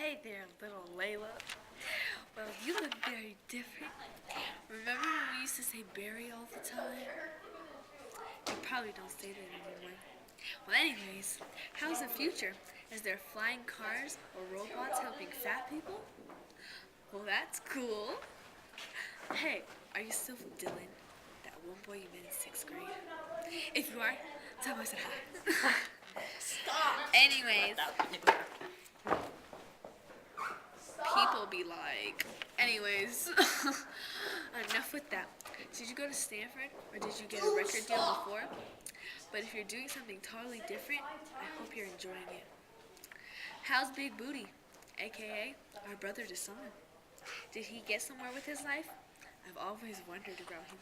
Hey there, little Layla. Well, you look very different. Remember when we used to say Barry all the time? You probably don't say that anymore. Well, anyways, how's the future? Is there flying cars or robots helping fat people? Well, that's cool. Hey, are you still Dylan? That one boy you met in 6th grade? If you are, tell him I said hi. Stop. Anyways, people be like. Anyways, enough with that. Did you go to Stanford or did you get a record deal before? But if you're doing something totally different, I hope you're enjoying it. How's Big Booty, aka our brother to son? Did he get somewhere with his life? I've always wondered about him.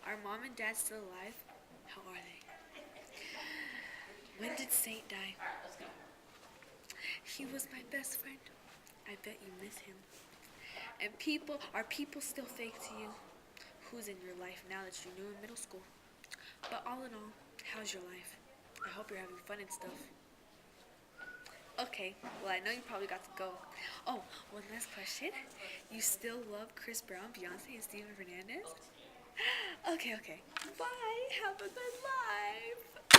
Are mom and dad still alive? How are they? When did Saint die? He was my best friend. I bet you miss him. And are people still fake to you? Who's in your life now that you knew in middle school? But all in all, how's your life? I hope you're having fun and stuff. Okay, well I know you probably got to go. Oh, one last question. You still love Chris Brown, Beyonce, and Steven Fernandez? Okay. Bye. Have a good life.